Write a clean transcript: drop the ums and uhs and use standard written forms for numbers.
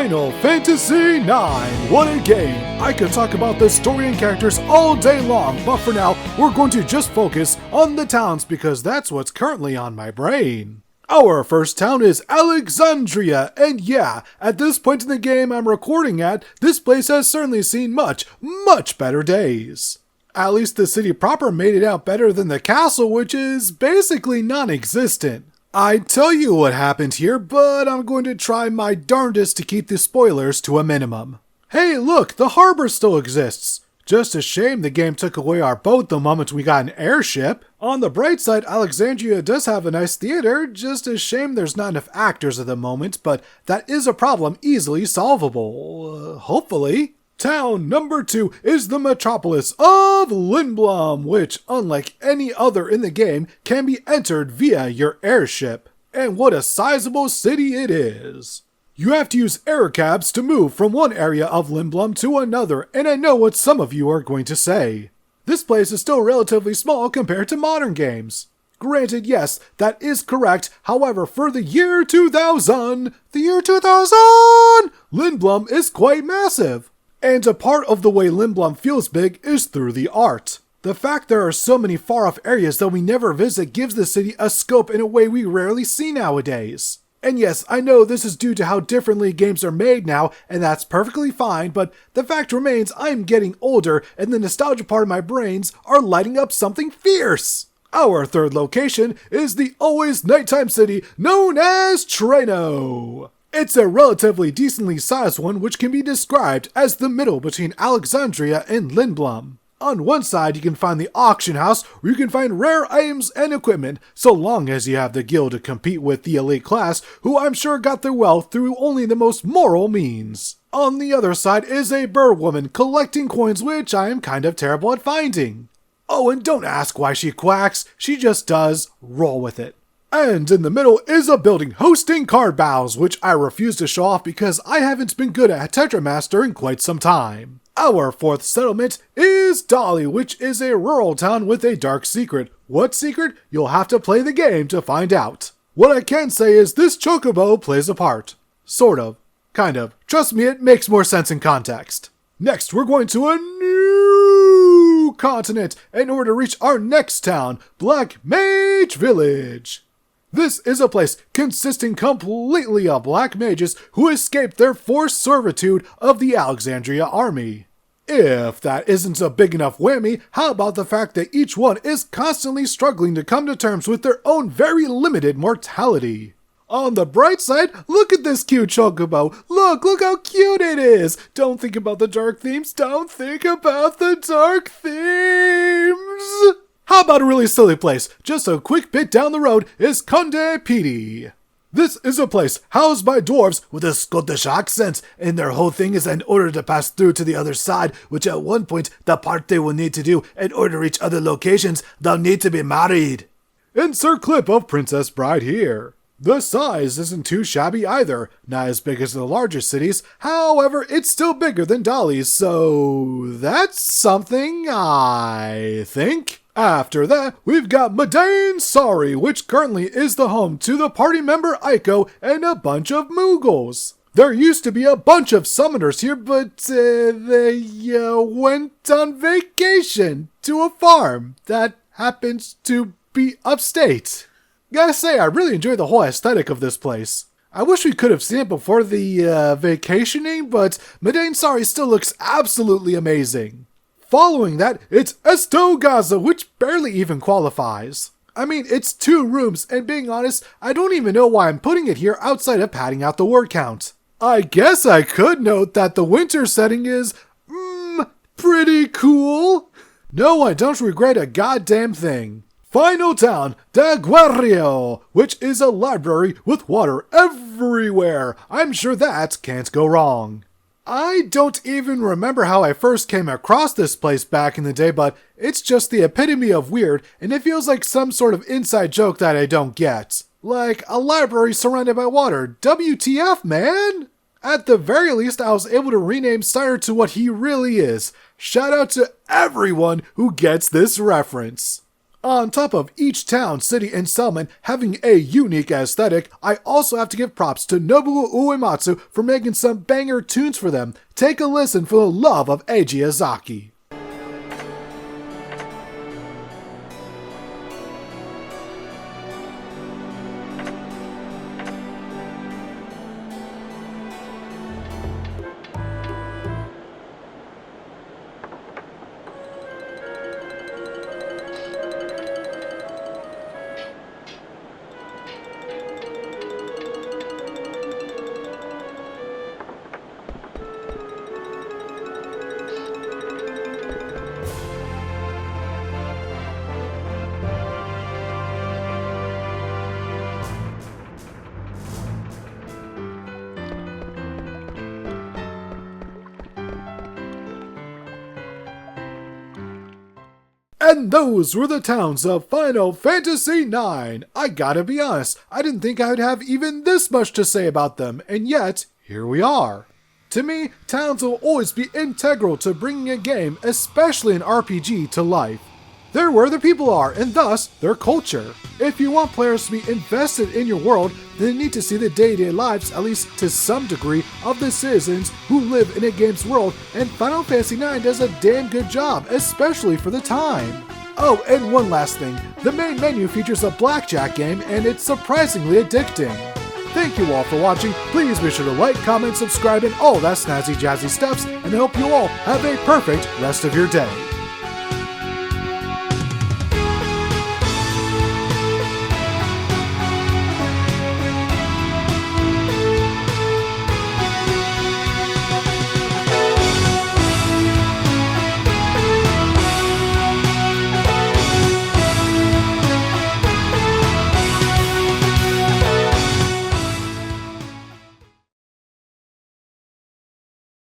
Final Fantasy IX. What a game! I could talk about the story and characters all day long, but for now, we're going to just focus on the towns because that's what's currently on my brain. Our first town is Alexandria, and yeah, at this point in the game I'm recording at, this place has certainly seen much better days. At least the city proper made it out better than the castle, which is basically non-existent. I'd tell you what happened here, but I'm going to try my darndest to keep the spoilers to a minimum. Hey look, the harbor still exists. Just a shame the game took away our boat the moment we got an airship. On the bright side, Alexandria does have a nice theater, just a shame there's not enough actors at the moment, but that is a problem easily solvable. Hopefully. Town number 2 is the metropolis of Lindblom, which, unlike any other in the game, can be entered via your airship. And what a sizable city it is! You have to use air cabs to move from one area of Lindblom to another, and I know what some of you are going to say. This place is still relatively small compared to modern games. Granted, yes, that is correct, however, for the year 2000, Lindblom is quite massive. And a part of the way Lindblom feels big is through the art. The fact there are so many far-off areas that we never visit gives the city a scope in a way we rarely see nowadays. And yes, I know this is due to how differently games are made now, and that's perfectly fine, but the fact remains I'm getting older and the nostalgia part of my brains are lighting up something fierce. Our third location is the always nighttime city known as Treno. It's a relatively decently sized one which can be described as the middle between Alexandria and Lindblom. On one side you can find the auction house where you can find rare items and equipment, so long as you have the guild to compete with the elite class, who I'm sure got their wealth through only the most moral means. On the other side is a bird woman collecting coins, which I am kind of terrible at finding. Oh, and don't ask why she quacks, she just does. Roll with it. And in the middle is a building hosting card battles, which I refuse to show off because I haven't been good at Tetramaster in quite some time. Our fourth settlement is Dolly, which is a rural town with a dark secret. What secret? You'll have to play the game to find out. What I can say is this chocobo plays a part. Sort of. Kind of. Trust me, it makes more sense in context. Next, we're going to a new continent in order to reach our next town, Black Mage Village. This is a place consisting completely of black mages who escaped their forced servitude of the Alexandria army. If that isn't a big enough whammy, how about the fact that each one is constantly struggling to come to terms with their own very limited mortality. On the bright side, look at this cute chocobo. Look how cute it is. Don't think about the dark themes. Don't think about the dark themes. How about a really silly place? Just a quick bit down the road is Conde Pidi. This is a place housed by dwarves with a Scottish accent, and their whole thing is in order to pass through to the other side, which at one point the party will need to do in order to reach other locations, they'll need to be married. Insert clip of Princess Bride here. The size isn't too shabby either, not as big as the larger cities, however it's still bigger than Dolly's, so that's something, I think. After that, we've got Madain Sari, which currently is the home to the party member Aiko and a bunch of Moogles. There used to be a bunch of summoners here, but they went on vacation to a farm that happens to be upstate. Gotta say, I really enjoy the whole aesthetic of this place. I wish we could have seen it before the vacationing, but Madain Sari still looks absolutely amazing. Following that, it's Estogaza, which barely even qualifies. I mean, it's 2 rooms, and being honest, I don't even know why I'm putting it here outside of padding out the word count. I guess I could note that the winter setting is, pretty cool. No, I don't regret a goddamn thing. Final town, Daguerreo, which is a library with water everywhere. I'm sure that can't go wrong. I don't even remember how I first came across this place back in the day, but it's just the epitome of weird, and it feels like some sort of inside joke that I don't get. Like, a library surrounded by water. WTF, man? At the very least, I was able to rename Steiner to what he really is. Shout out to everyone who gets this reference. On top of each town, city, and settlement having a unique aesthetic, I also have to give props to Nobuo Uematsu for making some banger tunes for them. Take a listen for the love of Eiji Azaki. And those were the towns of Final Fantasy IX. I gotta be honest, I didn't think I would have even this much to say about them, and yet, here we are. To me, towns will always be integral to bringing a game, especially an RPG, to life. They're where the people are, and thus, their culture. If you want players to be invested in your world, then you need to see the day-to-day lives, at least to some degree, of the citizens who live in a game's world, and Final Fantasy IX does a damn good job, especially for the time. Oh, and one last thing, the main menu features a blackjack game, and it's surprisingly addicting. Thank you all for watching, please be sure to like, comment, subscribe, and all that snazzy jazzy stuffs, and I hope you all have a perfect rest of your day.